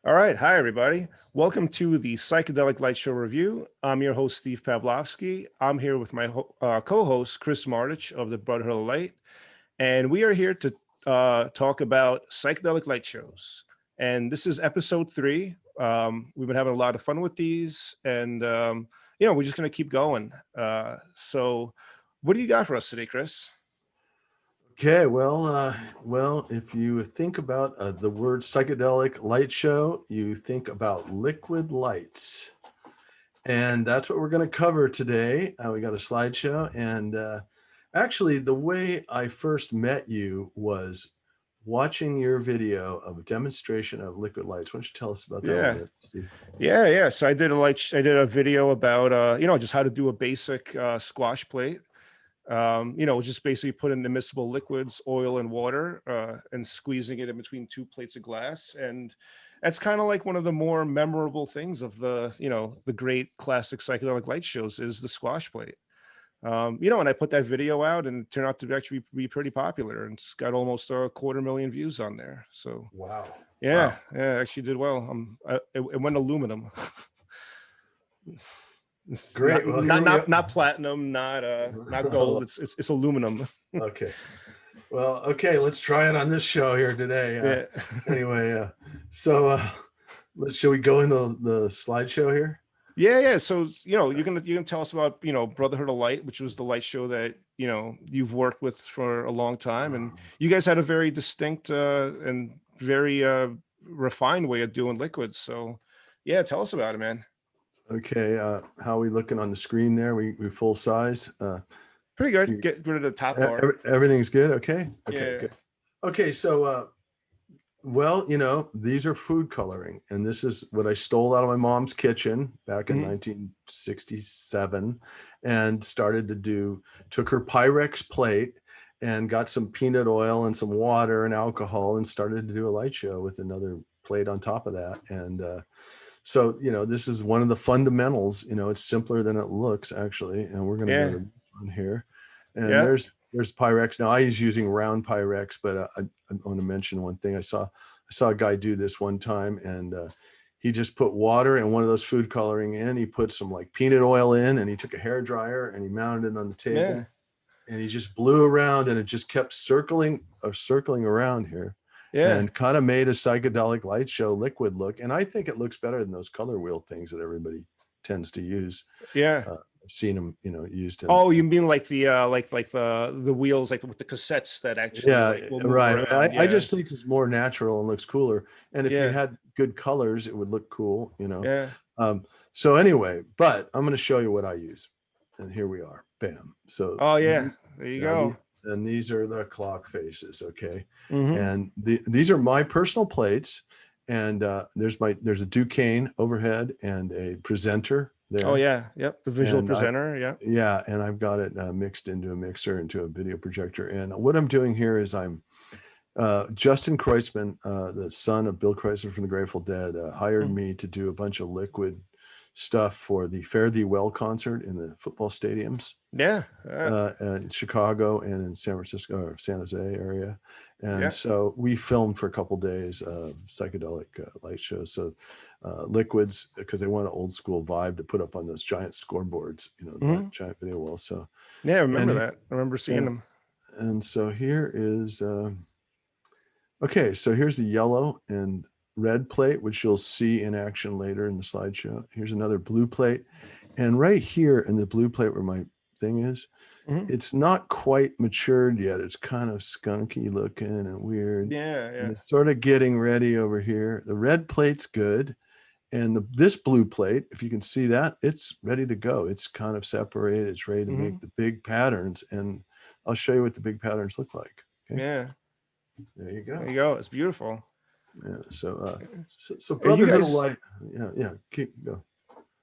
All right. Hi, everybody. Welcome to the Psychedelic Light Show review. I'm your host, Steve Pavlovsky. I'm here with my co-host, Chris Martich of the Brotherhood of Light. And we are here to talk about psychedelic light shows. And this is episode 3. We've been having a lot of fun with these. And, we're just going to keep going. So what do you got for us today, Chris? Okay, well, if you think about the word psychedelic light show, you think about liquid lights. And that's what we're going to cover today. We got a slideshow. And actually, the way I first met you was watching your video of a demonstration of liquid lights. Why don't you tell us about that a little bit, Steve? Yeah. So I did a video about, just how to do a basic squash plate. Just basically putting immiscible liquids, oil and water, and squeezing it in between 2 plates of glass. And that's kind of like one of the more memorable things of the great classic psychedelic light shows is the squash plate. And I put that video out and it turned out to actually be pretty popular, and it's got almost 250,000 views on there. So wow. Yeah, actually did well. It went aluminum. Great. Not platinum, not gold. It's aluminum. Okay. Well, okay, let's try it on this show here today. Anyway, shall we go into the slideshow here? Yeah. So you can tell us about Brotherhood of Light, which was the light show that you've worked with for a long time, and you guys had a very distinct and very refined way of doing liquids. So yeah, tell us about it, man. Okay, how are we looking on the screen there? We full size? Pretty good. Get rid of the top bar. Everything's good? Okay, yeah. Good. Okay, so, these are food coloring, and this is what I stole out of my mom's kitchen back in 1967 and started took her Pyrex plate and got some peanut oil and some water and alcohol and started to do a light show with another plate on top of that. And so, this is one of the fundamentals. It's simpler than it looks, actually. And we're going to go to on here. And there's Pyrex. Now, I was using round Pyrex, but I want to mention one thing. I saw a guy do this one time, and he just put water and one of those food coloring in. He put some like peanut oil in, and he took a hair dryer and he mounted it on the table. Yeah. And he just blew around, and it just kept circling around here. Yeah. And kind of made a psychedelic light show liquid look. And I think it looks better than those color wheel things that everybody tends to use. Yeah. I've seen them, used. Oh, you mean like the the wheels, like with the cassettes that actually. Yeah, right. I just think it's more natural and looks cooler. And if you had good colors, it would look cool, Yeah. So anyway, but I'm going to show you what I use. And here we are. Bam. So. Oh yeah. There you go. And these are the clock faces, okay? Mm-hmm. And these are my personal plates. And there's a Duquesne overhead and a presenter there. Oh yeah, yep, the visual presenter, Yeah, and I've got it mixed into a mixer, into a video projector. And what I'm doing here is I'm Justin Kreutzmann, the son of Bill Kreutzmann from the Grateful Dead, hired me to do a bunch of liquid stuff for the Fare Thee Well concert in the football stadiums. Yeah. In Chicago and in San Francisco or San Jose area. And so we filmed for a couple days psychedelic light shows. So liquids, because they want an old school vibe to put up on those giant scoreboards, giant video walls. So yeah, I remember that. I remember seeing them. And so here is, okay, so here's the yellow and red plate, which you'll see in action later in the slideshow. Here's another blue plate. And right here in the blue plate where my thing is, it's not quite matured yet. It's kind of skunky looking and weird. Yeah. And it's sort of getting ready over here. The red plate's good. And this blue plate, if you can see that, it's ready to go. It's kind of separated. It's ready to make the big patterns. And I'll show you what the big patterns look like. Okay? Yeah. There you go. There you go. It's beautiful. Yeah. So Brotherhood of Light. Yeah. Keep going.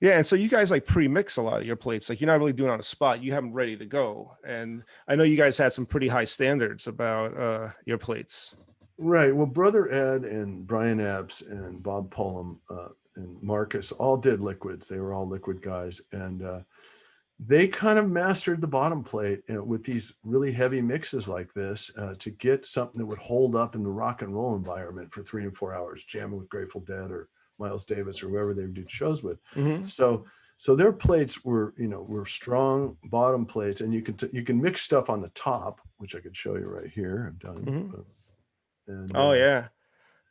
Yeah, and so you guys like pre-mix a lot of your plates. Like you're not really doing it on the spot. You have them ready to go. And I know you guys had some pretty high standards about your plates. Right. Well, Brother Ed and Brian Epps and Bob Pullum and Marcus all did liquids. They were all liquid guys. And they kind of mastered the bottom plate, with these really heavy mixes like this, to get something that would hold up in the rock and roll environment for 3 and 4 hours, jamming with Grateful Dead or Miles Davis or whoever they did shows with. Mm-hmm. So their plates were, were strong bottom plates, and you can mix stuff on the top, which I could show you right here. I've done. Mm-hmm. And Oh yeah,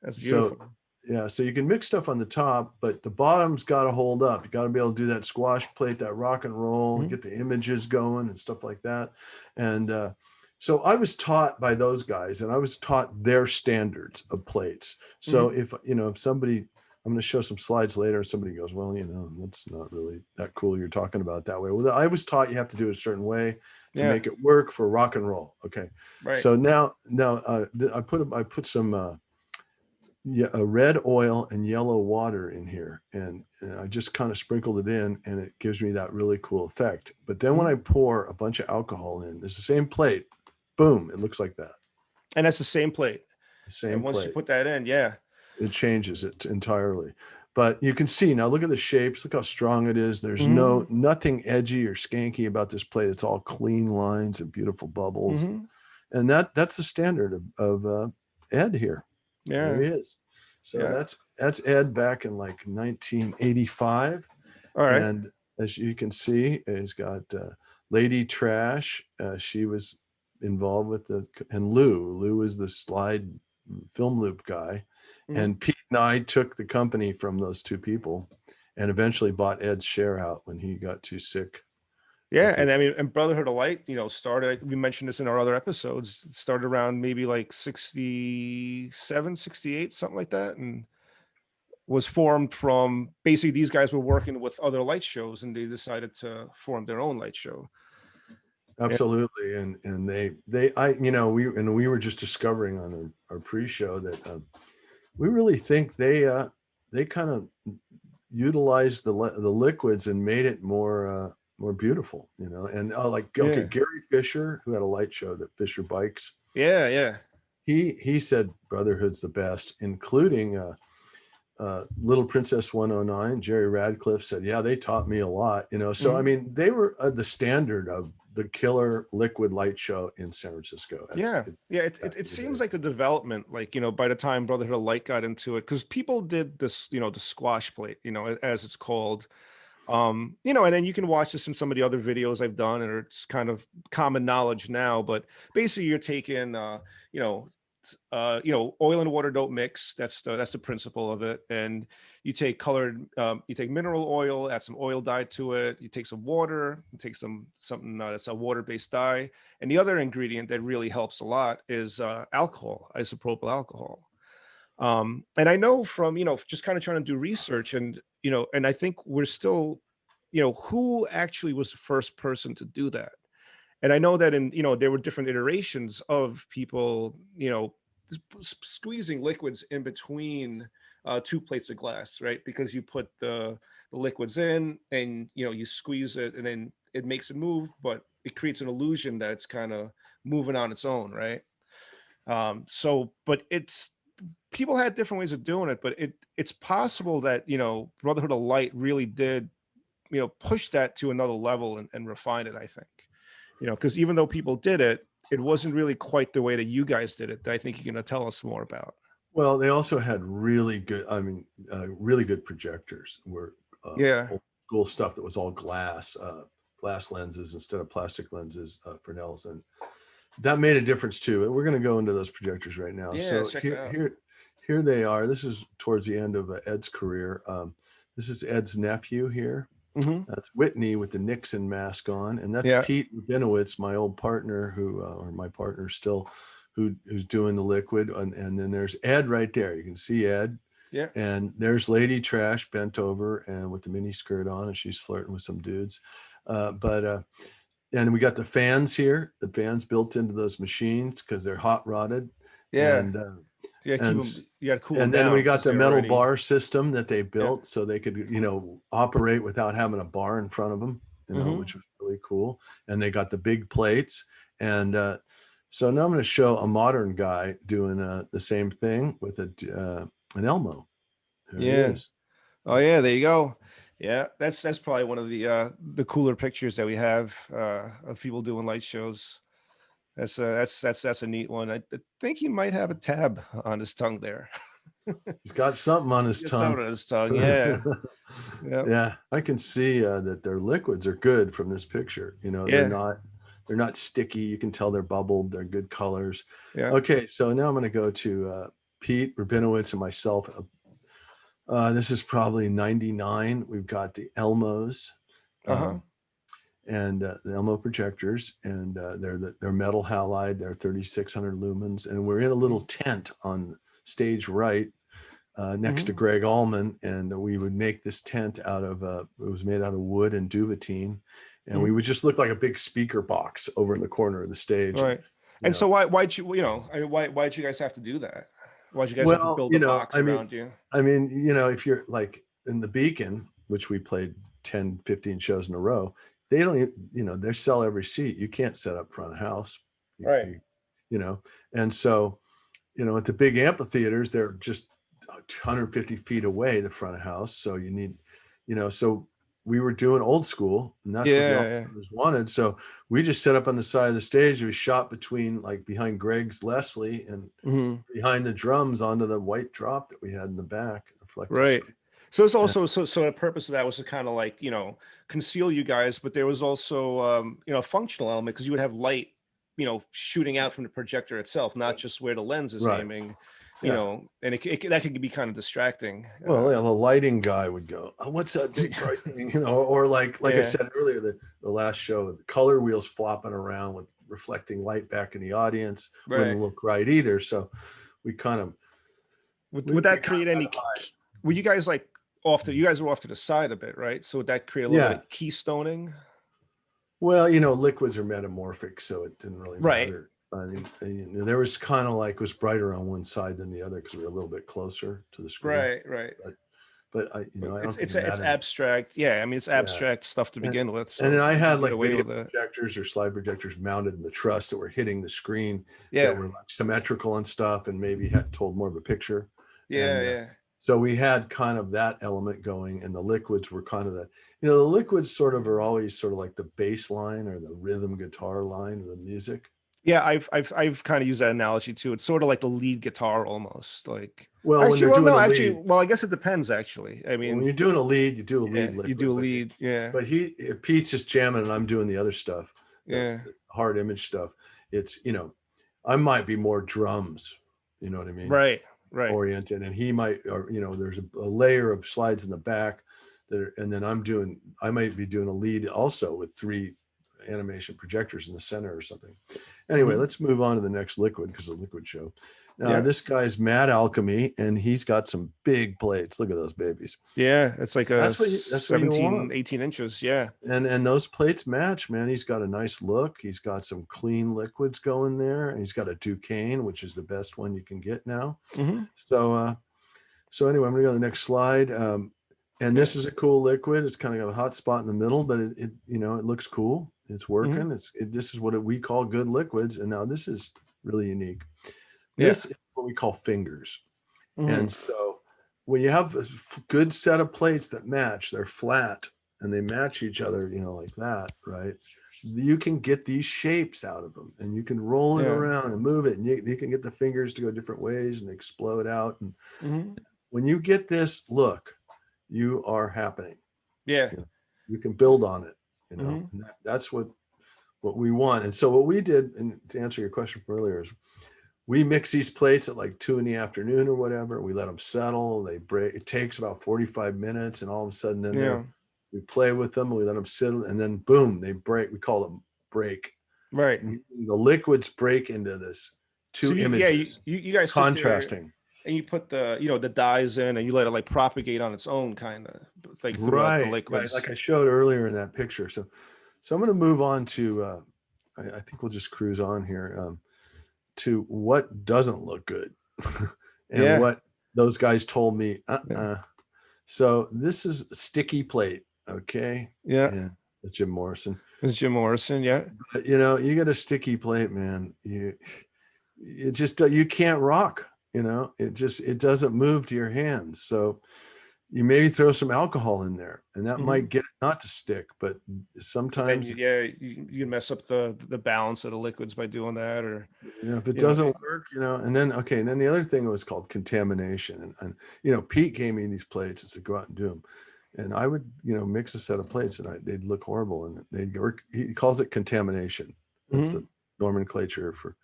that's beautiful. so yeah, so you can mix stuff on the top, but the bottom's got to hold up. You got to be able to do that squash plate, that rock and roll, Mm-hmm. get the images going and stuff like that. And so I was taught by those guys, and I was taught their standards of plates. So if somebody, I'm going to show some slides later, somebody goes, well, that's not really that cool you're talking about it that way. Well, I was taught you have to do it a certain way to make it work for rock and roll. Okay. Right. So now I put some a red oil and yellow water in here, and I just kind of sprinkled it in, and it gives me that really cool effect. But then when I pour a bunch of alcohol in, it's the same plate, boom, it looks like that. And that's the same plate. The same and once plate. You put that in, yeah, it changes it entirely. But you can see now, look at the shapes, look how strong it is. There's nothing edgy or skanky about this plate. It's all clean lines and beautiful bubbles. And that's the standard of Ed here. Yeah, there he is. So that's Ed back in like 1985. All right. And as you can see, he's got Lady Trash. She was involved with and Lou is the slide film loop guy. And Pete and I took the company from those two people, and eventually bought Ed's share out when he got too sick. Yeah, and I mean, and Brotherhood of Light, started, we mentioned this in our other episodes, started around maybe like 67, 68, something like that, and was formed from, basically these guys were working with other light shows, and they decided to form their own light show. Absolutely. And we were just discovering on our pre-show that we really think they kind of utilized the liquids and made it more beautiful, and Gary Fisher, who had a light show, that Fisher Bikes. Yeah. He said Brotherhood's the best, including Little Princess 109. Jerry Radcliffe said, yeah, they taught me a lot, So I mean, they were the standard of the killer liquid light show in San Francisco. It seems like the development, by the time Brotherhood of Light got into it, because people did this, the squash plate, as it's called. And then you can watch this in some of the other videos I've done, and it's kind of common knowledge now, but basically you're taking oil and water don't mix. That's the principle of it. And you take you take mineral oil, add some oil dye to it. You take some water, you take something that's a water-based dye. And the other ingredient that really helps a lot is alcohol, isopropyl alcohol. And I know from, just kind of trying to do research, and, and I think we're still, who actually was the first person to do that? And I know that there were different iterations of people, squeezing liquids in between two plates of glass, right? Because you put the liquids in, and, you squeeze it, and then it makes it move, but it creates an illusion that it's kind of moving on its own, right? But people had different ways of doing it, but it's possible that, Brotherhood of Light really did, push that to another level and refine it, I think. Because even though people did it, it wasn't really quite the way that you guys did it, that I think you're going to tell us more about. Well, they also had really good projectors, were old school stuff that was all glass lenses instead of plastic lenses, Fresnels, and that made a difference too. We're going to go into those projectors right now. Yeah, so here they are. This is towards the end of Ed's career. This is Ed's nephew here. That's Whitney with the Nixon mask on, and that's Pete Rabinowitz, my old partner, or my partner still, who's doing the liquid, and then there's Ed right there. You can see Ed. Yeah. And there's Lady Trash bent over and with the mini skirt on, and she's flirting with some dudes. And we got the fans here. The fans built into those machines because they're hot rodded. Yeah. And you got to cool them and down. Then we got the metal bar system that they built so they could, operate without having a bar in front of them, which was really cool. And they got the big plates. And so now I'm going to show a modern guy doing the same thing with an Elmo. There he is. Oh yeah, there you go. Yeah, that's probably one of the cooler pictures that we have of people doing light shows. That's a neat one. I think he might have a tab on his tongue there. He's got something on his Get tongue. something on his tongue. Yeah. Yeah. Yeah, I can see that their liquids are good from this picture. You know, Yeah. they're not sticky. You can tell they're bubbled. They're good colors. Yeah. Okay, so now I'm going to go to Pete Rabinowitz and myself. This is probably 99. We've got the Elmos. Uh-huh. And the Elmo projectors, and they're metal halide. They're 3,600 lumens, and we're in a little tent on stage right next to Greg Almond, and we would make this tent out of it was made out of wood and duvetine, and we would just look like a big speaker box over in the corner of the stage. Right. And so why'd you, I mean, why'd you guys have to do that? Why'd you guys have to build a box around you? I mean, you know, if you're like in the Beacon, which we played 10, 15 shows in a row, they don't even, you know, they sell every seat. You can't set up front of house. Right. You know, and so, you know, at the big amphitheaters, they're just 150 feet away, the front of house. So you need, you know, so we were doing old school, and that's what the others wanted. So we just set up on the side of the stage. We shot behind Greg's Leslie and behind the drums onto the white drop that we had in the back. Right. Screen. So it's also so the purpose of that was to kind of like, you know, conceal you guys, but there was also you know, a functional element, because you would have light, you know, shooting out from the projector itself, not just where the lens is aiming, you know, and that could be kind of distracting. Well, yeah, the lighting guy would go, "Oh, what's that big bright thing?" You know, or like I said earlier, the last show, the color wheels flopping around with reflecting light back in the audience wouldn't look right either. So we kind of would that create any? Were you guys like you guys were off to the side a bit, right? So would that create a little bit of keystoning? Well, you know, liquids are metamorphic, so it didn't really matter. I mean, you know, there was kind of like, it was brighter on one side than the other because we were a little bit closer to the screen. Right. But I don't it's abstract. Yeah, I mean, it's abstract stuff to begin with. So and then I had like video projectors or slide projectors mounted in the truss that were hitting the screen. That were like symmetrical and stuff, and maybe had told more of a picture. So we had kind of that element going, and the liquids were kind of you know, the liquids sort of are always sort of like the bass line or the rhythm guitar line of the music. Yeah, I've kind of used that analogy too. It's sort of like the lead guitar almost. Like, well, well, I guess it depends actually. I mean, when you're doing a lead, you do a lead. Liquid, you do a lead, But Pete's just jamming, and I'm doing the other stuff. The hard image stuff. It's, you know, I might be more drums. You know what I mean? Right. Oriented, and he might, or you know, there's a layer of slides in the back and then I might be doing a lead also with 3 animation projectors in the center or something. Anyway, let's move on to the next liquid, because the liquid show. This guy's Mad Alchemy, and he's got some big plates. Look at those babies. Yeah, it's like that's 17, 18 inches. Yeah. And those plates match, man. He's got a nice look. He's got some clean liquids going there. And he's got a Duquesne, which is the best one you can get now. So anyway, I'm gonna go to the next slide. And this is a cool liquid. It's kind of got a hot spot in the middle, but it you know, it looks cool. It's working. This is what we call good liquids. And now this is really unique. This is what we call fingers. And so when you have a good set of plates that match, they're flat and they match each other, you know, like that, right? You can get these shapes out of them, and you can roll it around and move it, and you can get the fingers to go different ways and explode out. And when you get this look, you are happening. Yeah. You know, you can build on it, you know, and that's what we want. And so what we did, and to answer your question from earlier, is we mix these plates at like 2 p.m. or whatever. We let them settle. They break. It takes about 45 minutes, and all of a sudden, then we play with them. And we let them sit, and then boom, they break. We call them break. Right. And the liquids break into this 2 images. Yeah, you guys contrasting. And you put the, you know, the dyes in, and you let it like propagate on its own, kind of like throughout the liquids. Like I showed earlier in that picture. So I'm going to move on to. I think we'll just cruise on here. To what doesn't look good and what those guys told me. So this is sticky plate. Okay. Yeah. It's Jim Morrison. It's Jim Morrison. Yeah. But, you know, you get a sticky plate, man. You can't rock, you know, it doesn't move to your hands. So you maybe throw some alcohol in there, and that Mhm. might get it not to stick. But Then sometimes, you mess up the balance of the liquids by doing that, or if it you know, doesn't work, and then okay, and then the other thing was called contamination, and Pete gave me these plates and said go out and do them, and I would mix a set of plates, and they'd look horrible, and they'd work. He calls it contamination. That's Mhm. the nomenclature for.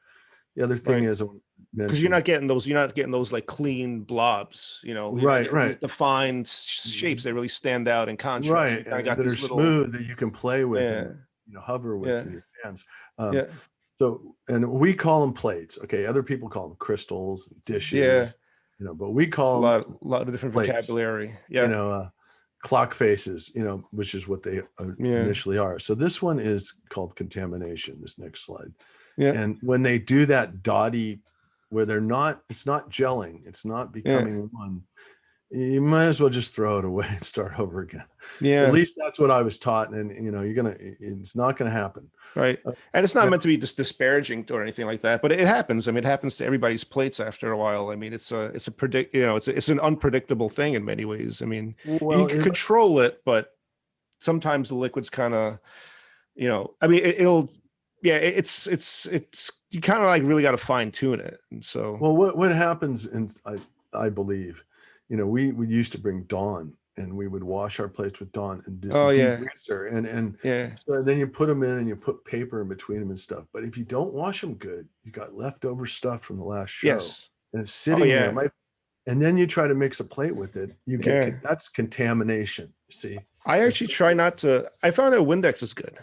The other thing Right. is, I Because mentioned. you're not getting those like clean blobs, you're not Right, getting these right. defined shapes that really stand out in contrast. You Right, kind of got that are these little, smooth that you can play with yeah, and hover with yeah, your hands. Um, yeah, so, and we call them plates. Okay, other people call them crystals, yeah. dishes, but we It's call them a lot of different plates. vocabulary. You Yeah, know, clock faces. Which is what they yeah, initially are. So this one is called contamination. This next slide, yeah, and when they do that dotty, where it's not gelling, it's not yeah, becoming one. You might as well just throw it away and start over again. At yeah. least that's what I was taught. And it's not gonna happen. Right. Uh, And it's not now, meant to be just disparaging or anything like that, but it happens. I mean, it happens to everybody's plates after a while. I mean, it's a it's an unpredictable thing in many ways. I mean, you well, can control it, but sometimes the liquids kind of, I mean, it'll, yeah, it's you kind of like really got to fine tune it. And so, what happens, and I believe, we used to bring Dawn, and we would wash our plates with Dawn, and it's a oh yeah, degreaser, and yeah, so then you put them in and you put paper in between them and stuff. But if you don't wash them good, you got leftover stuff from the last show, yes, and it's oh sitting there. yeah, And then you try to mix a plate with it, yeah. that's contamination. See, I it's actually try not to. I found that Windex is good.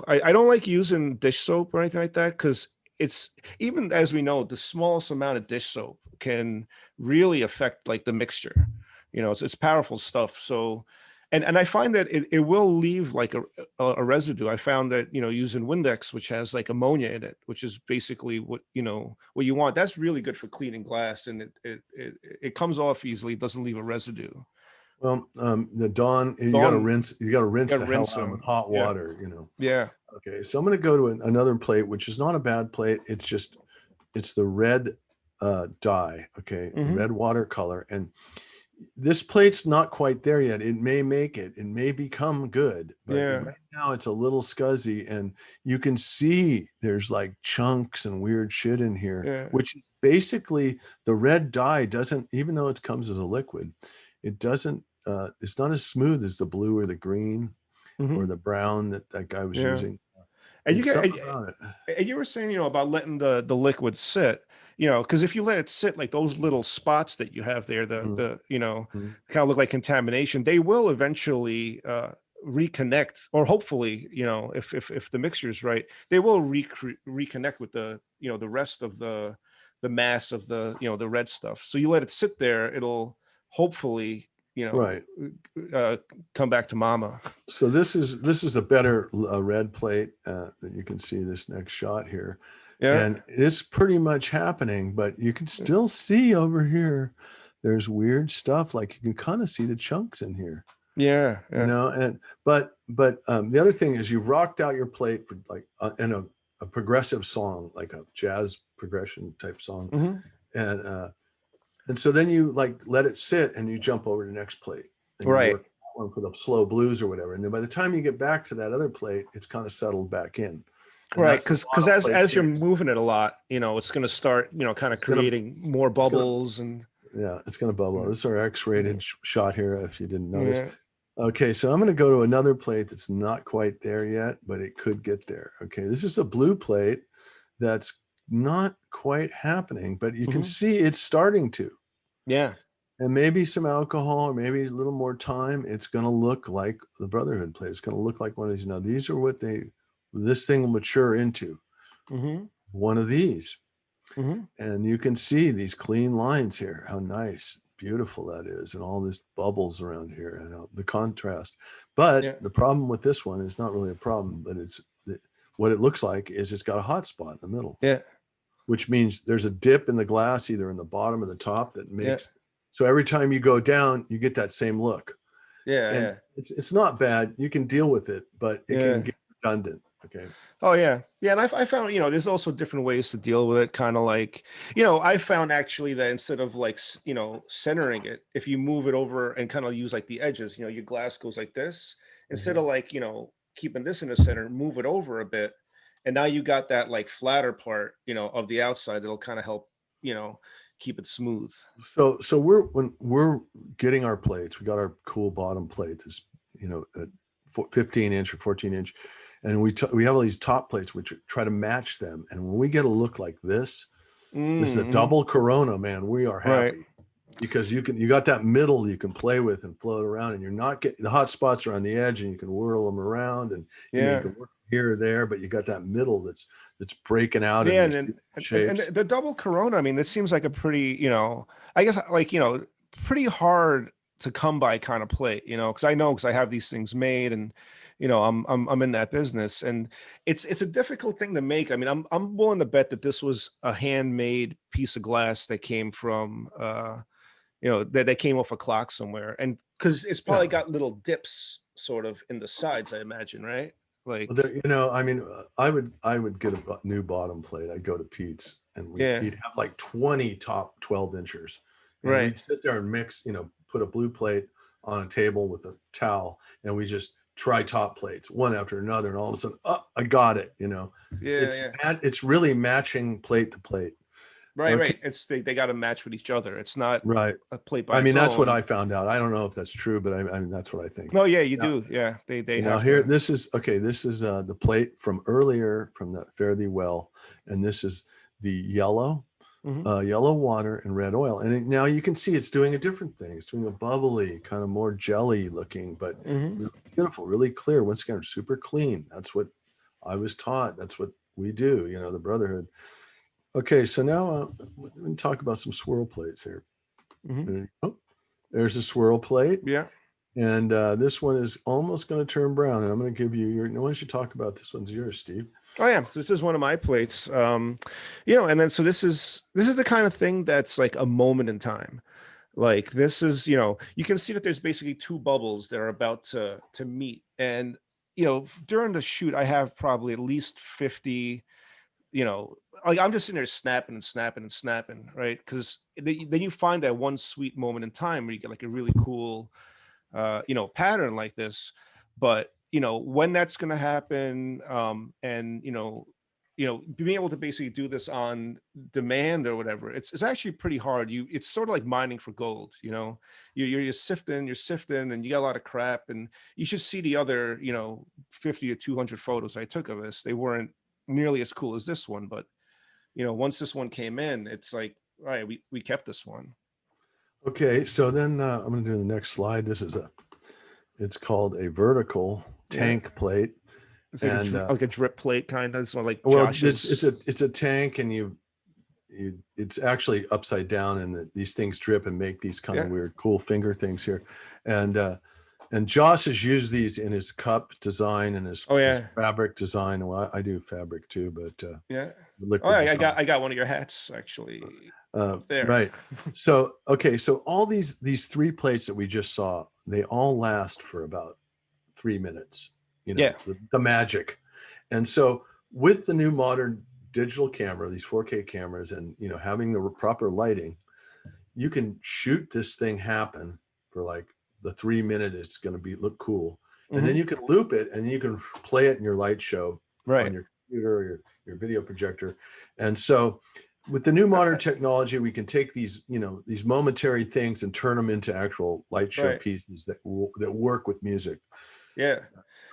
I don't like using dish soap or anything like that because it's, even as we know, the smallest amount of dish soap can really affect like the mixture. It's powerful stuff. So, and I find that it will leave like a residue. I found that using Windex, which has like ammonia in it, which is basically what you want. That's really good for cleaning glass, and it comes off easily. It doesn't leave a residue. well, the Dawn, Dawn, you got to you rinse gotta the hell rinse out of it with them. hot Yeah, water. yeah. Okay, so I'm going to go to another plate, which is not a bad plate. It's the red dye. Okay, the Hmm. red watercolor, and this plate's not quite there yet. It may make it. It may become good, but Yeah, right now it's a little scuzzy, and you can see there's like chunks and weird shit in here, yeah. which basically the red dye doesn't, even though it comes as a liquid, it doesn't. It's not as smooth as the blue or the green or Hmm. the brown that guy was Yeah. using. And you It's get, something about it. and you were saying, about letting the liquid sit, because if you let it sit, like those little spots that you have there, Mhm. Mhm. kind of look like contamination, they will eventually reconnect, or hopefully, if the mixture is right, they will reconnect with the rest of the mass of the red stuff. So you let it sit there, it'll hopefully, Right. uh, come back to mama. So this is a better red plate that you can see this next shot here, Yeah. and it's pretty much happening. But you can still see over here, there's weird stuff. Like you can kind of see the chunks in here, Yeah. Yeah. And but the other thing is you rocked out your plate for like in a progressive song, like a jazz progression type song, Hmm. and so then you like let it sit and you jump over to the next plate and you Right. work one for the slow blues or whatever. And then by the time you get back to that other plate, it's kind of settled back in. And Right, that's the because bottom plate as you're series. moving it a lot, it's going to start, kind of It's gonna creating more it's gonna bubbles and yeah, it's gonna bubble. This is our X-rated shot here, if you didn't notice. yeah, Okay, so I'm gonna go to another plate that's not quite there yet, but it could get there. Okay, this is a blue plate that's not quite happening, but you can hmm, see it's starting to. yeah, And maybe some alcohol or maybe a little more time, it's going to look like the Brotherhood plate. It's going to look like one of these. Now, these are what this thing will mature into, hmm, one of these. hmm, And you can see these clean lines here, how nice, beautiful that is, and all this bubbles around here and the contrast. But yeah, the problem with this one is not really a problem, but what it looks like is it's got a hot spot in the middle, yeah, which means there's a dip in the glass, either in the bottom or the top, that yeah, makes, so every time you go down, you get that same look. yeah, And yeah, it's not bad. You can deal with it, but it yeah, can get redundant. Okay. Oh yeah, yeah, and I found, there's also different ways to deal with it. Kind of like, I found actually that instead of like centering it, if you move it over and kind of use like the edges, your glass goes like this, instead Mhm. of like keeping this in the center, move it over a bit, and now you got that like flatter part, of the outside that'll kind of help, you know, keep it smooth. So when we're getting our plates, we got our cool bottom plate, this, at 15-inch or 14-inch, and we have all these top plates which try to match them. And when we get a look like this is a Mm-hmm. double Corona, man. We are Right. happy because you got that middle you can play with and float around, and you're not getting the hot spots are on the edge, and you can whirl them around, and you Yeah. can work here or there, but you got that middle that's breaking out in Yeah, these and beautiful and shapes. the double Corona. I mean, this seems like a pretty, I guess like pretty hard to come by kind of plate, because I have these things made, and I'm in that business, and it's a difficult thing to make. I mean, I'm willing to bet that this was a handmade piece of glass that came from that came off a clock somewhere, and because it's Yeah. probably got little dips sort of in the sides, I imagine, right? Well, Like, there, I mean, I would get a new bottom plate. I'd go to Pete's, and yeah, he'd have like 20 top 12-inchers, and right. we'd sit there and mix. Put a blue plate on a table with a towel, and we just try top plates one after another, and all of a sudden, oh, I got it. Yeah, yeah. It's really matching plate to plate. Right, Okay, right. It's they got to match with each other. It's not right. a plate by I its mean, that's what own. I found out. I don't know if that's true, but I mean, that's what I think. No, yeah, you Now, do. Yeah, they Now have here, to. this is okay. This is the plate from earlier from the Fare Thee Well, and this is the Mhm. yellow water and red oil. And now you can see it's doing a different thing. It's doing a bubbly, kind of more jelly looking, but Mhm. really beautiful, really clear. Once again, super clean. That's what I was taught. That's what we do. The Brotherhood. Okay, so now let me talk about some swirl plates here. Mhm. There you go. There's a swirl plate. Yeah. And this one is almost going to turn brown. And I'm going to give you your. Why don't you talk about this one's yours, Steve? Oh yeah. So this is one of my plates. And then so this is the kind of thing that's like a moment in time. Like this is, you can see that there's basically two bubbles that are about to meet. And during the shoot, I have probably at least 50, like I'm just sitting there snapping and snapping and snapping, right? Because then you find that one sweet moment in time where you get like a really cool pattern like this. But when that's going to happen, and being able to basically do this on demand or whatever, it's actually pretty hard. It's sort of like mining for gold. You're sifting, and you got a lot of crap. And you should see the other 50 to 200 photos I took of this. They weren't nearly as cool as this one, but once this one came in, it's like, all right, we kept this one. Okay, so then I'm going to do the next slide. It's called a vertical Yeah, tank plate, it's like and like a drip plate kind of, so like well, it's Josh's. a tank, and it's actually upside down, and these things drip and make these kind of Yeah. weird, cool finger things here, and Joss has used these in his cup design and his Oh his yeah. fabric design. Well, I do fabric too, but Yeah. Oh liquid yeah, I design. got I got one of your hats actually up there. Right. So, okay. So all these three plates that we just saw, they all last for about 3 minutes, Yeah. the magic. And so with the new modern digital camera, these 4K cameras, and, having the proper lighting, you can shoot this thing happen for like the 3 minute. It's going to look cool. And then Hmm. you can loop it, and you can play it in your light show on Right. your computer or your video projector. And so with the new modern technology, we can take these momentary things and turn them into actual light show Right. pieces that work with music. Yeah.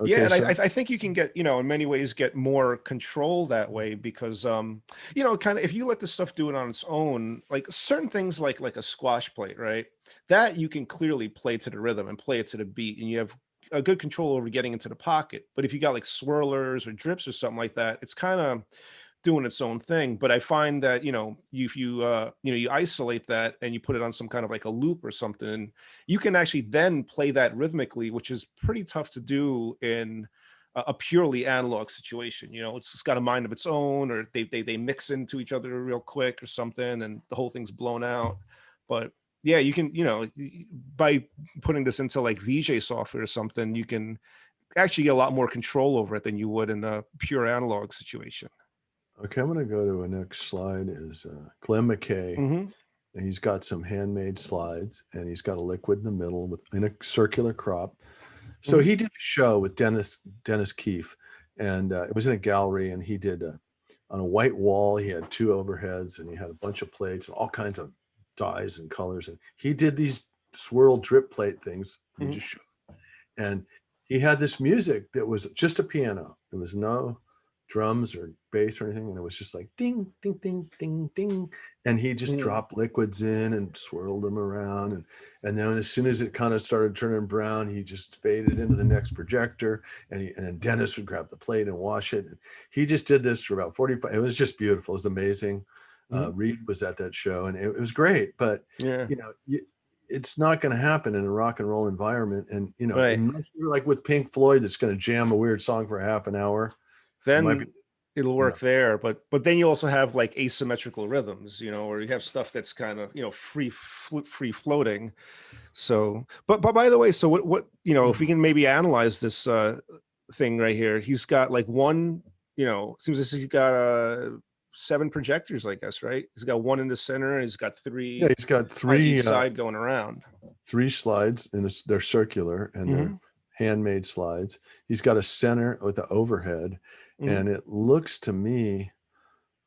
Yeah, Okay, and so I think you can get, in many ways get more control that way because kind of if you let the stuff do it on its own, like certain things like a squash plate, right? That you can clearly play to the rhythm and play it to the beat, and you have a good control over getting into the pocket. But if you got like swirlers or drips or something like that, it's kind of doing its own thing. But I find that if you isolate that and you put it on some kind of like a loop or something, you can actually then play that rhythmically, which is pretty tough to do in a purely analog situation. It's got a mind of its own, or they mix into each other real quick or something, and the whole thing's blown out. But yeah, you can by putting this into like VJ software or something, you can actually get a lot more control over it than you would in a pure analog situation. Okay, I'm going to go to a next slide is Glenn Mckay. Mm-hmm. And he's got some handmade slides, and he's got a liquid in the middle in a circular crop. So he did a show with Dennis Keefe, and it was in a gallery, and he did on a white wall. He had 2 overheads, and he had a bunch of plates and all kinds of dyes and colors. And he did these swirl drip plate things. He just showed. And he had this music that was just a piano. There was no drums or bass or anything, and it was just like ding, ding, ding, ding, ding, and he just dropped liquids in and swirled them around, and then as soon as it kind of started turning brown, he just faded into the next projector, and then Dennis would grab the plate and wash it. And he just did this for about 45. It was just beautiful. It was amazing. Reed was at that show, and it was great. But it's not going to happen in a rock and roll environment, and unless you're like with Pink Floyd, that's going to jam a weird song for half an hour. Then it'll work there, but then you also have like asymmetrical rhythms, or you have stuff that's kind of free floating. So, but by the way, so what if we can maybe analyze this thing right here, he's got like one, seems as he's got 7 projectors, I guess, right? He's got 1 in the center, and he's got 3. Yeah, he's got 3 on each side going around. 3 slides, and they're circular, and they're handmade slides. He's got a center with the overhead. And it looks to me,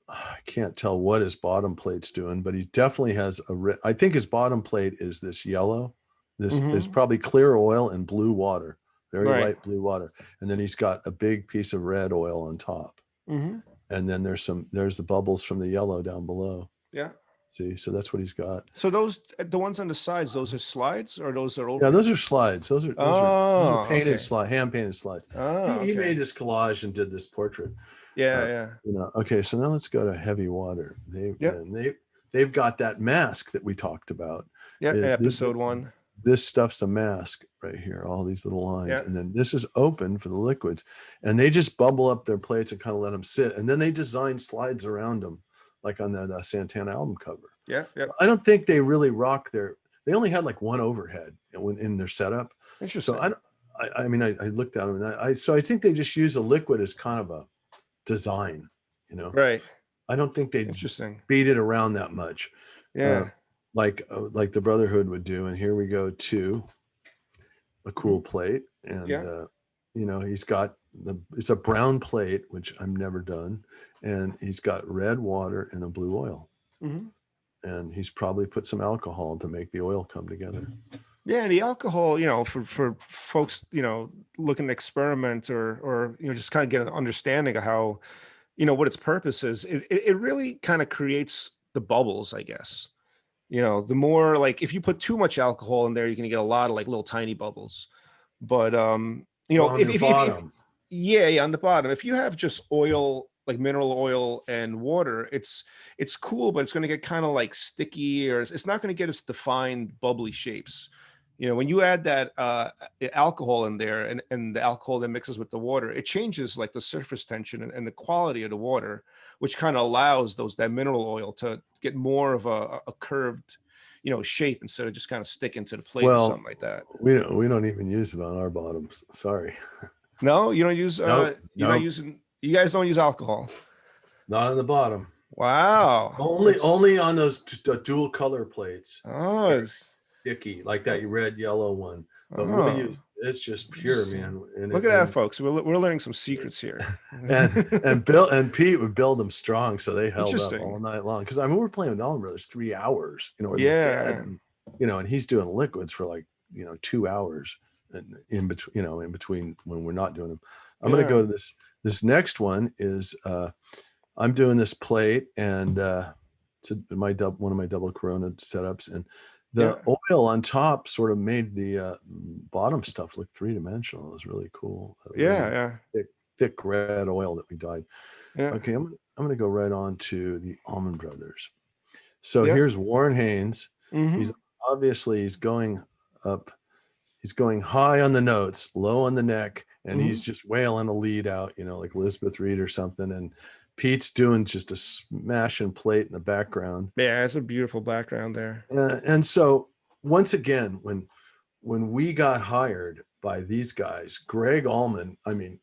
I can't tell what his bottom plate's doing, but he definitely has I think his bottom plate is this yellow. This is probably clear oil and blue water, very light blue water. And then he's got a big piece of red oil on top. And then there's the bubbles from the yellow down below. Yeah. See, so that's what he's got. So the ones on the sides, those are slides, or those are over? Yeah, those are slides. Those are painted hand painted slides. Oh, he made this collage and did this portrait. Yeah. Okay, so now let's go to heavy water. They've got that mask that we talked about. Yeah, episode 1. This stuff's a mask right here, all these little lines. And then this is open for the liquids. And they just bubble up their plates and kind of let them sit. And then they design slides around them, like on that Santana album cover. Yeah. So I don't think they really rock they only had like 1 overhead in their setup. Interesting. So I mean, I looked at them, and so I think they just use a liquid as kind of a design, Right. I don't think they beat it around that much. Yeah. Like the Brotherhood would do. And here we go to a cool plate. And, he's got it's a brown plate, which I've never done. And he's got red water and a blue oil. And he's probably put some alcohol to make the oil come together. Yeah, and the alcohol, for folks, looking to experiment or just kind of get an understanding of how, what its purpose is, it really kind of creates the bubbles, I guess. The more, like, if you put too much alcohol in there, you're going to get a lot of like little tiny bubbles. But on the bottom, if you have just oil, like mineral oil and water, it's cool, but it's going to get kind of like sticky, or it's not going to get its defined bubbly shapes. When you add that alcohol in there, and the alcohol that mixes with the water, it changes like the surface tension and the quality of the water, which kind of allows that mineral oil to get more of a curved, shape, instead of just kind of sticking to the plate or something like that. We don't even use it on our bottoms. Sorry. No, you don't use. Not using. You guys don't use alcohol. Not on the bottom. Wow. Only on those dual color plates. Oh, it's sticky, like that red yellow one. But we'll use, it's just pure, man. And look at that, folks. We're learning some secrets here. and Bill and Pete would build them strong, so they held up all night long. Because we're playing with Almond Brothers 3 hours, and he's doing liquids for like 2 hours, and in between when we're not doing them. I'm gonna go to this next one is I'm doing this plate, and it's one of my double Corona setups, and the oil on top sort of made the bottom stuff look 3-dimensional. It was really cool. Thick red oil that we dyed. Yeah. Okay, I'm going to go right on to the Almond Brothers. So here's Warren Haynes. He's going up. He's going high on the notes, low on the neck, and he's just wailing a lead out, like Elizabeth Reed or something. And Pete's doing just a smashing plate in the background. Yeah, it's a beautiful background there. And so once again, when we got hired, by these guys. Greg Almond, I mean,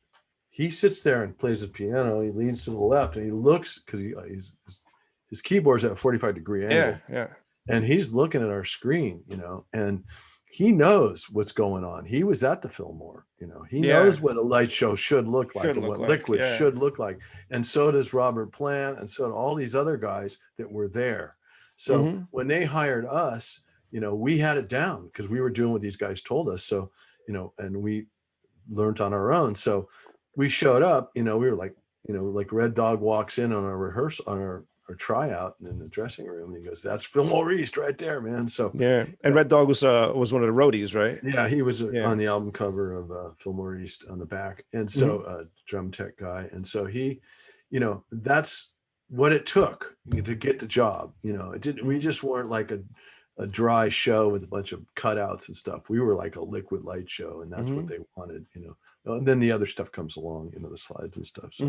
he sits there and plays the piano. He leans to the left and he looks, because his keyboard's at a 45-degree angle. Yeah. And he's looking at our screen, you know, and he knows what's going on. He was at the Fillmore, you know, he knows what a light show should look like and what liquid should look like. And so does Robert Plant, and so do all these other guys that were there. So when they hired us, you know, we had it down because we were doing what these guys told us. So, you know, and we learned on our own. So we showed up, you know, we were like, you know, like Red Dog walks in on our rehearsal, on our tryout in the dressing room, and he goes, "That's Fillmore East right there, man." So and Red Dog was one of the roadies, right? Yeah, he was on the album cover of Fillmore East on the back, and so drum tech guy, and so he, you know, that's what it took to get the job. You know, it didn't. We just weren't like a dry show with a bunch of cutouts and stuff. We were like a liquid light show, and that's what they wanted. You know, and then the other stuff comes along, you know, the slides and stuff. So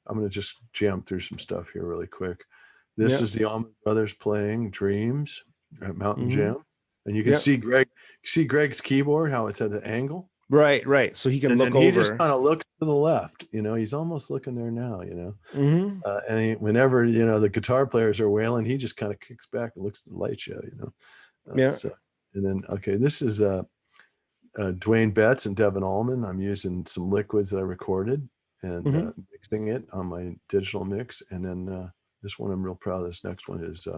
I'm going to just jam through some stuff here really quick. This is the Almond Brothers playing Dreams at Mountain Jam. And you can see Greg's keyboard, how it's at an angle. Right. So he can look over. He just kind of looks to the left, you know, he's almost looking there now, you know. And whenever, you know, the guitar players are wailing, he just kind of kicks back and looks at the light show, you know. So, and then, okay, this is Dwayne Betts and Devin Allman. I'm using some liquids that I recorded and mixing it on my digital mix. And then this one, I'm real proud of. This next one is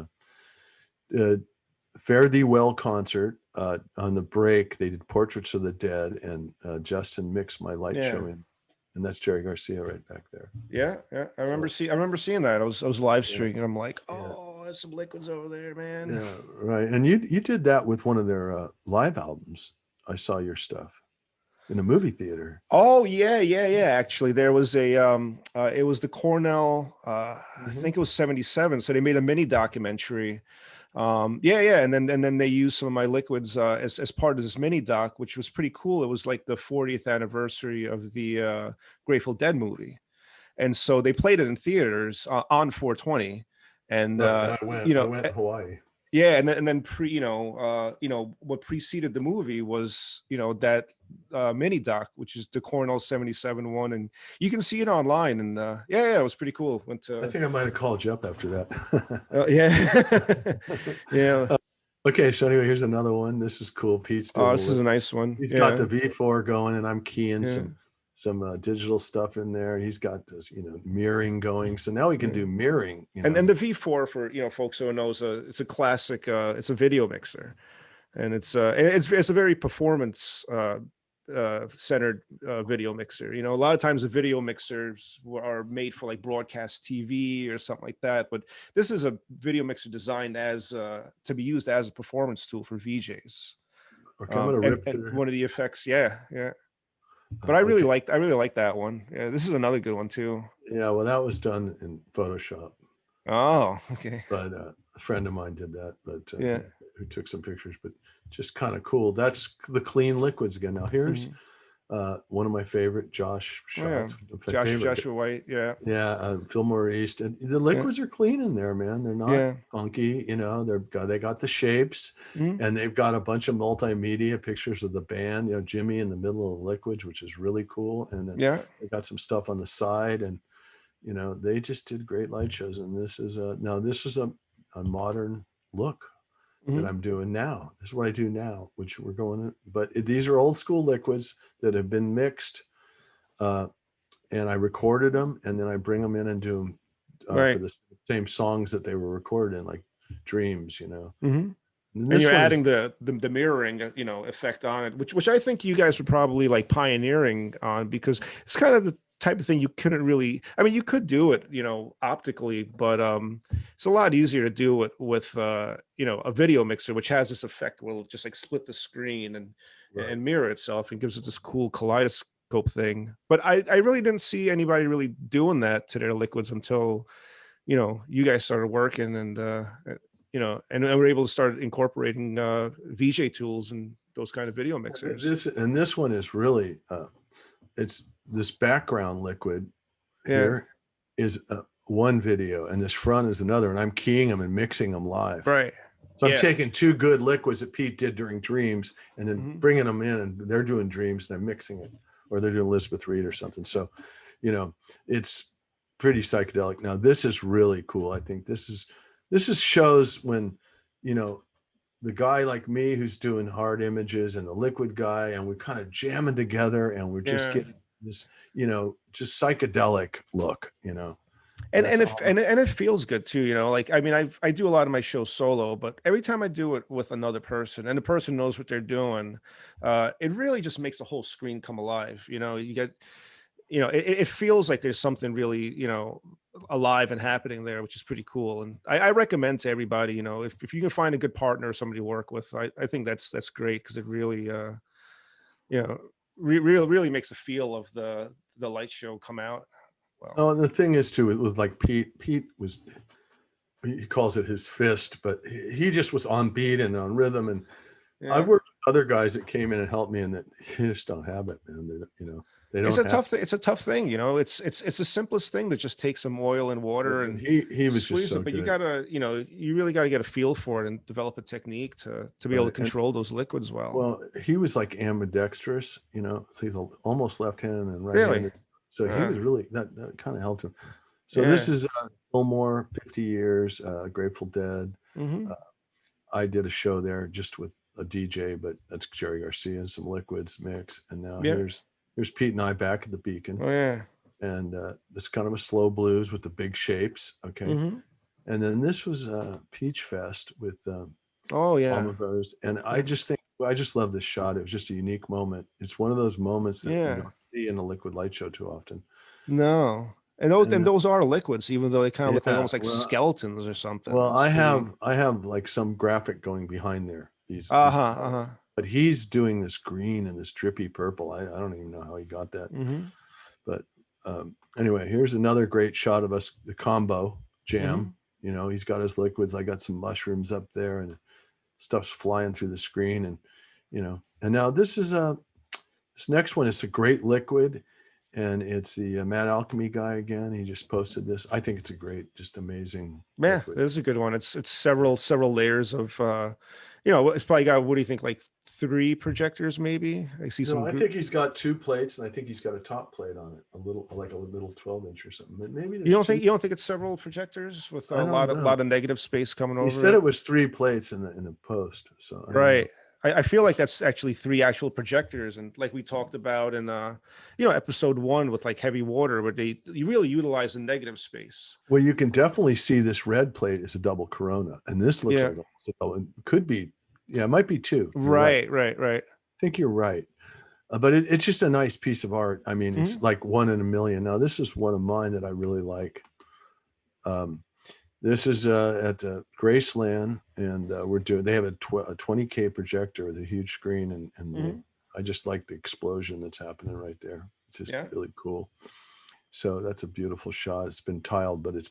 Fare Thee Well concert. On the break, they did Portraits of the Dead, and Justin mixed my light show in. And that's Jerry Garcia right back there. Yeah. I remember seeing that. I was live streaming, and I'm like, oh, there's some liquids over there, man. Yeah, right. And you did that with one of their live albums. I saw your stuff in a movie theater. Oh yeah. Actually, there was a it was the Cornell. I think it was 77. So they made a mini documentary. And then they used some of my liquids as part of this mini doc, which was pretty cool. It was like the 40th anniversary of the Grateful Dead movie, and so they played it in theaters on 420. And I went to Hawaii. Yeah, and then what preceded the movie was, you know, that mini doc, which is the Cornell 77 one, and you can see it online. And it was pretty cool. I think I might have called you up after that. Yeah. Okay, so anyway, here's another one. This is cool. Pete's doing this is a nice one. He's got the V4 going, and I'm keying some digital stuff in there. He's got this, you know, mirroring going. So now we can do mirroring. You know? And the V4, for, you know, folks who knows, it's a classic. It's a video mixer, and it's a very performance centered video mixer. You know, a lot of times the video mixers are made for like broadcast TV or something like that, but this is a video mixer designed as to be used as a performance tool for VJs. Okay, I'm gonna rip and one of the effects, but I really like that one. Yeah, this is another good one too. Yeah, well, that was done in Photoshop. Oh, okay. But a friend of mine did that, but who took some pictures, but just kind of cool. That's the clean liquids again. Now here's one of my favorite Josh shots. Joshua White. Fillmore East, and the liquids are clean in there, man. They're not funky, you know. They got the shapes, and they've got a bunch of multimedia pictures of the band, you know, Jimmy in the middle of the liquids, which is really cool. And then they got some stuff on the side, and you know, they just did great light shows. And this is a modern look that I'm doing now. This is what I do now, which we're going in, but these are old school liquids that have been mixed, and I recorded them, and then I bring them in and do them for the same songs that they were recorded in, like Dreams, you know. And you're adding the mirroring, you know, effect on it, which I think you guys were probably like pioneering on, because it's kind of the type of thing you couldn't really, I mean, you could do it, you know, optically, but it's a lot easier to do it with you know, a video mixer, which has this effect where it'll just like split the screen and mirror itself, and gives it this cool kaleidoscope thing. But I really didn't see anybody really doing that to their liquids until, you know, you guys started working, and you know, and we're able to start incorporating VJ tools and those kind of video mixers. This one is really it's this background liquid here is one video, and this front is another, and I'm keying them and mixing them live. Right. So I'm Yeah. taking 2 good liquids that Pete did during Dreams and then Mhm. bringing them in, and they're doing Dreams and they're mixing it, or they're doing Elizabeth Reed or something. So, you know, it's pretty psychedelic. Now this is really cool. I think this is shows when, you know, the guy like me who's doing hard images and the liquid guy, and we're kind of jamming together and we're just Yeah. getting this, you know, just psychedelic look, you know. And That's and it all. and it feels good too, you know. Like I mean, I do a lot of my shows solo, but every time I do it with another person, and the person knows what they're doing, it really just makes the whole screen come alive. You know, you get, you know, it feels like there's something really, you know, alive and happening there, which is pretty cool. And I recommend to everybody, you know, if you can find a good partner or somebody to work with, I think that's great because it really, you know, really makes the feel of the light show come out well. Oh, and the thing is too, with like Pete was, he calls it his fist, but he just was on beat and on rhythm. And I Yeah. worked with other guys that came in and helped me, and that they just don't have it, man. They, you know, they It's don't a have tough thing. It's a tough thing, you know. It's the simplest thing to just take some oil and it. water And and he was just squeeze so it. But you good. gotta, you know, you really gotta get a feel for it and develop a technique to be able to Right. And control those liquids well. well, he was like ambidextrous, you know, so he's almost left-handed and Really? right-handed. So he Uh, was really, that kind of helped him. So this yeah. is Fillmore, 50 years, Grateful Dead. Hmm. Uh, I did a show there just with a DJ, but that's Jerry Garcia and some liquids mix. And now Yeah. here's Pete and I back at the Beacon, Oh yeah. and it's kind of a slow blues with the big shapes. Okay, Hmm. and then this was Peach Fest with Oh yeah. Almond Brothers, and Yeah. I just love this shot. It was just a unique moment. It's one of those moments that you Yeah. don't see in a liquid light show too often. No. And And those are liquids, even though they kind of look like yeah, almost like skeletons or something. well, It's pretty. I have like some graphic going behind there. These, Uh-huh. Uh-huh. but he's doing this green and this drippy purple. I don't even know how he got that. Hmm. But anyway, here's another great shot of us, the combo jam. Hmm. You know, he's got his liquids. I got some mushrooms up there, and stuff's flying through the screen. And you know, and now this is this next one is a great liquid, and it's the Mad Alchemy guy again. He just posted this. I think it's a great, just amazing Yeah, liquid. this is a good one. It's several layers of you know, it's probably got, what do you think, like 3 projectors maybe? I see No, some I group. think he's got 2 plates, and I think he's got a top plate on it, a little 12-inch or something. But maybe You there's don't two. think it's several projectors with I a don't know. lot of negative space coming He over said it? it was 3 plates in the post, so I don't know. Right. I feel like that's actually 3 actual projectors, and like we talked about in you know, episode 1 with like heavy water, where you really utilize the negative space. Well, you can definitely see this red plate is a double Corona, and this looks Yeah. like almost a double. It could be, yeah, it might be 2. You're right. Right, right, right. I think you're right. But it's just a nice piece of art. I mean, it's Hmm. like 1 in a million. Now, this is one of mine that I really like. Um, this is at Graceland, and they have a 20K projector with a huge screen, and Hmm. I just like the explosion that's happening right there. It's just Yeah. really cool. So that's a beautiful shot. It's been tiled, but it's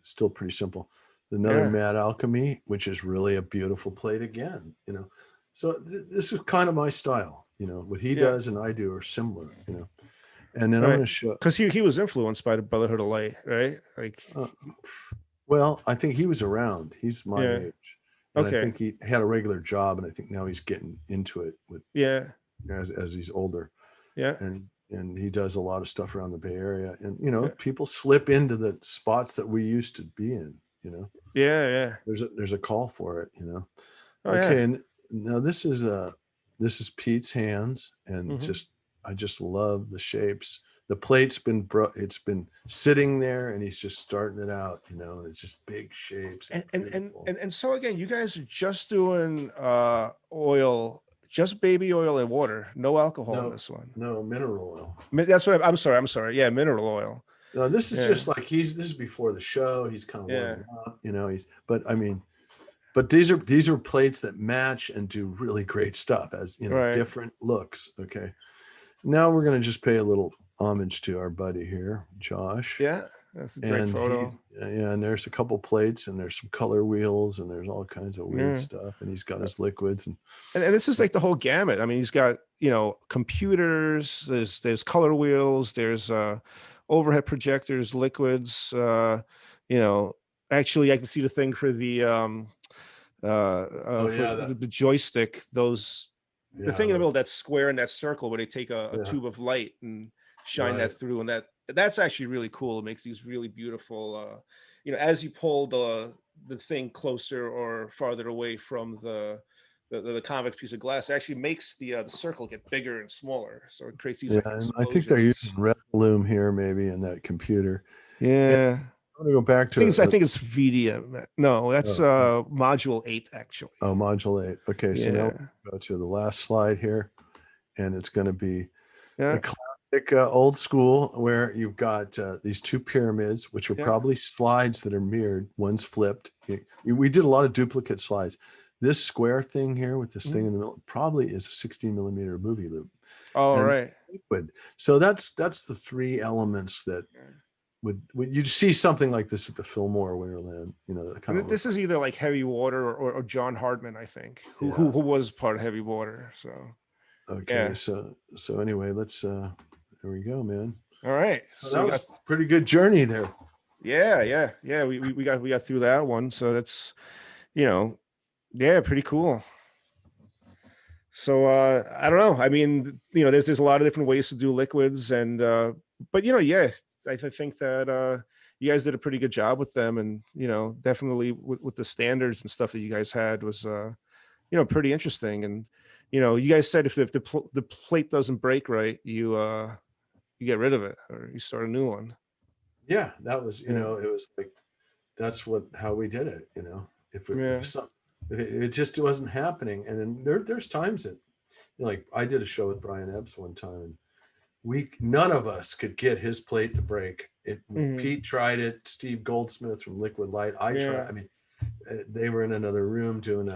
still pretty simple. Another Yeah. Mad Alchemy, which is really a beautiful plate again, you know. So this is kind of my style, you know. What he Yeah. does and I do are similar, you know. And then I'm Right. going to show. Because he was influenced by the Brotherhood of Light, right? Like, Uh, well, I think he was around. He's my yeah. age, and I Okay. think he had a regular job, and I think now he's getting into it with Yeah. as he's older, Yeah. and he does a lot of stuff around the Bay Area, and you know, Yeah. people slip into the spots that we used to be in, you know. Yeah. Yeah. There's a call for it, you know. Oh yeah. Okay, and now this is Pete's hands, and Hmm. I just love the shapes. The plate's it's been sitting there, and he's just starting it out, you know, and it's just big shapes and beautiful. And so again, you guys are just doing oil, just baby oil and water, no alcohol in No, this one. no mineral oil. That's what I'm sorry. I'm sorry. Yeah, mineral oil. No, this is Yeah. just like this is before the show. He's kind of Yeah. warming up, you know. But I mean, but these are plates that match and do really great stuff, as you know, Right. different looks. Okay. Now we're going to just pay a little homage to our buddy here, Josh. Yeah. That's a great And photo. yeah, and there's a couple plates, and there's some color wheels, and there's all kinds of weird Yeah. stuff. And he's got his liquids, and And this is like the whole gamut. I mean, he's got, you know, computers, there's color wheels, there's overhead projectors, liquids, you know, actually I can see the thing for the Oh for yeah, the joystick. The thing in the middle, those, that square and that circle, where they take a yeah, tube of light and shine right. that through, and that's actually really cool. It makes these really beautiful. As you pull the thing closer or farther away from the convex piece of glass, it actually makes the circle get bigger and smaller. So it creates these Yeah, like and I think they're using explosions. Revolume here maybe in that computer. And Yeah. I'm gonna go back I think to I think it's VDM. No, that's oh, module 8 actually. oh, module 8. Okay, so now Yeah. we'll go to the last slide here, and it's going to be the Yeah. classic old school where you've got these two pyramids, which are Yeah. probably slides that are mirrored. One's flipped. We did a lot of duplicate slides. This square thing here with this thing in the middle probably is a 16 millimeter movie loop, All and right. liquid. So that's the three elements that would you see something like this with the Fillmore Wonderland, that kind of This look. is either like Heavy Water or John Hardman, I think, who Yeah. was part of Heavy Water. So Okay. yeah. So anyway, let's there we go, man. All right. So So that we was got a pretty good journey there. yeah. We got through that one. So that's you know yeah, pretty cool. So I don't know. I mean, there's a lot of different ways to do liquids, and but yeah, I think that you guys did a pretty good job with them, and definitely with the standards and stuff that you guys had was pretty interesting. And you guys said if the plate doesn't break right, you get rid of it or you start a new one. Yeah, that was, Yeah, it was like that's how we did it, yeah, if it just wasn't happening. And then there's times that like I did a show with Brian Ebbs one time, and none of us could get his plate to break. hmm, Pete tried it, Steve Goldsmith from Liquid Light. I tried. yeah, I mean, they were in another room doing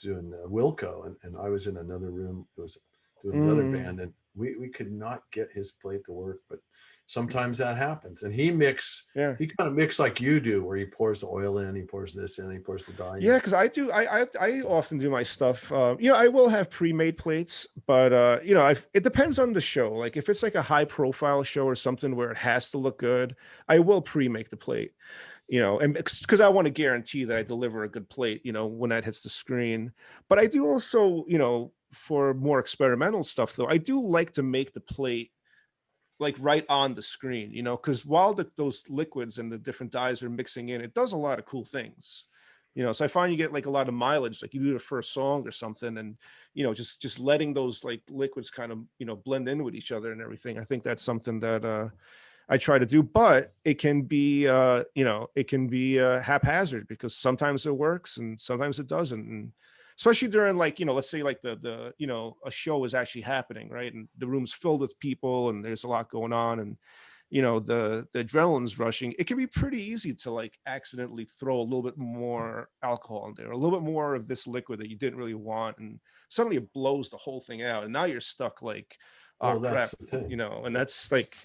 Wilco, and I was in another room. It was doing another mm, band, and we could not get his plate to work. But sometimes that happens. And yeah. he kind of mix like you do, where he pours the oil in, he pours this in, he pours the dye Yeah, in. because I do. I often do my stuff. I will have pre-made plates, but it depends on the show. Like if it's like a high-profile show or something where it has to look good, I will pre-make the plate. And because I want to guarantee that I deliver a good plate. When that hits the screen. But I do also, for more experimental stuff, though, I do like to make the plate like right on the screen. Because while those liquids and the different dyes are mixing in, it does a lot of cool things. So I find you get like a lot of mileage, like you do the first song or something, and just letting those like liquids kind of blend in with each other and everything. I think that's something that I try to do, but it can be haphazard because sometimes it works and sometimes it doesn't. And especially during like, let's say like a show is actually happening, right? And the room's filled with people and there's a lot going on, and the adrenaline's rushing. It can be pretty easy to like accidentally throw a little bit more alcohol in there, a little bit more of this liquid that you didn't really want, and suddenly it blows the whole thing out, and now you're stuck like, oh Well, that's crap, the thing. and that's like,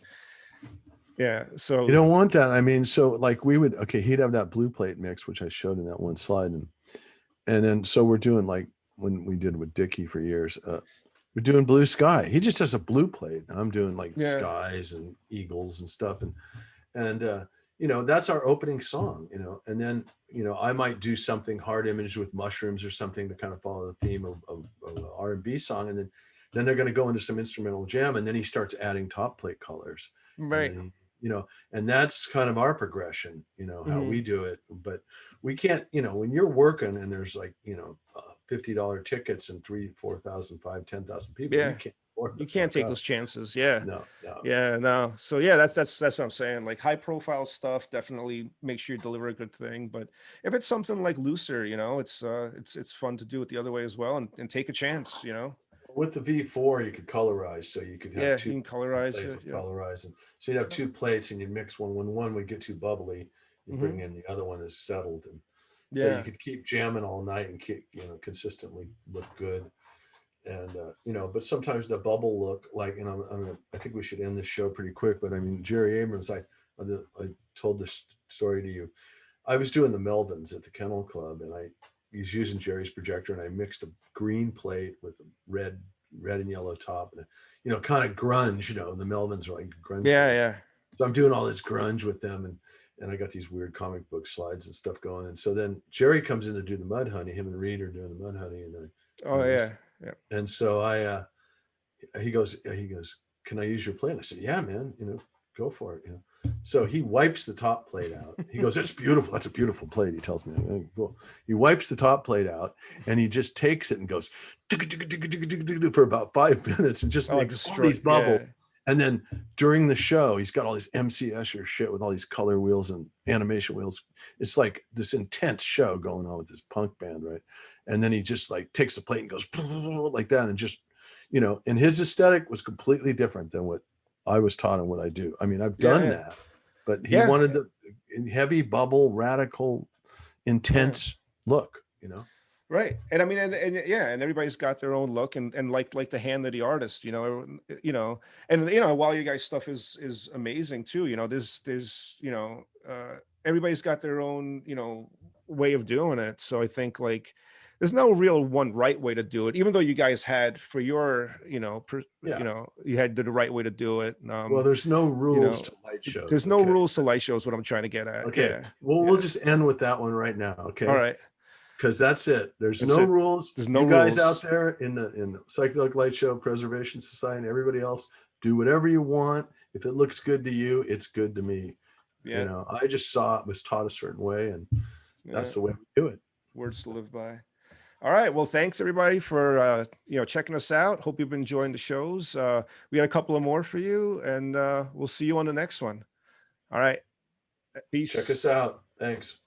yeah. You So don't want that. I mean, so like he'd have that blue plate mix, which I showed in that one slide. And then, so we're doing like when we did with Dickie for years, we're doing blue sky. He just has a blue plate, and I'm doing like yeah, skies and eagles and stuff. And that's our opening song, and then, I might do something hard image with mushrooms or something to kind of follow the theme of an R&B song. And then they're going to go into some instrumental jam. And then he starts adding top plate colors. And right. then and that's kind of our progression, how Mhm. we do it. But we can't, when you're working and there's like, $50 tickets and 3,000, 4,000, 5,000, 10,000 people, you Yeah, can't afford you to can't fuck take up. those chances. Yeah, No, no. yeah, no. So yeah, that's what I'm saying. Like high profile stuff, definitely make sure you deliver a good thing. But if it's something like looser, it's fun to do it the other way as well, and take a chance. With the V4, you could colorize, so you could have Yeah, two you can colorize plates it. of Yeah. colorize, and so you'd have two plates, and you'd mix one. When one would get too bubbly, you bring Hmm. in the other one is settled, and so you Yeah. could keep jamming all night and keep consistently look good. And but sometimes the bubble look like, I think we should end this show pretty quick. But I mean, Jerry Abrams, I told this story to you. I was doing the Melvins at the Kennel Club, and he's using Jerry's projector, and I mixed a green plate with a red and yellow top, and kind of grunge. The Melvins are like grunge Yeah. band. Yeah. So I'm doing all this grunge with them, and I got these weird comic book slides and stuff going. And so then Jerry comes in to do the mud honey. Him and Reed are doing the mud honey, Oh yeah. Yeah. and so he goes, can I use your plate? I said, yeah, man, go for it. So he wipes the top plate out. He goes, it's beautiful. That's a beautiful plate. He tells me, cool. He wipes the top plate out and he just takes it and goes for about 5 minutes and just makes all these bubbles. Yeah. And then during the show, he's got all this MC Escher shit with all these color wheels and animation wheels. It's like this intense show going on with this punk band, right? And then he just like takes the plate and goes like that, and just, and his aesthetic was completely different than what I was taught and what I do. I mean, I've done that, but he wanted the heavy bubble, radical, intense look, Right. And I mean, and everybody's got their own look, and like the hand of the artist, and while you guys' stuff is amazing too, there's everybody's got their own, way of doing it. So I think like there's no real one right way to do it, even though you guys had for your, you had the right way to do it. Well, there's no rules to light shows. There's no rules to light shows, what I'm trying to get at. Okay. Yeah. We'll just end with that one right now. Okay. All right. Because that's it. There's no rules. There's no rules. You guys rules out there in the Psychedelic Light Show, Preservation Society, everybody else, do whatever you want. If it looks good to you, it's good to me. Yeah. I just was taught a certain way, and that's the way we do it. Words to live by. All right. Well, thanks everybody for checking us out. Hope you've been enjoying the shows. We got a couple of more for you, and we'll see you on the next one. All right. Peace. Check us out. Thanks.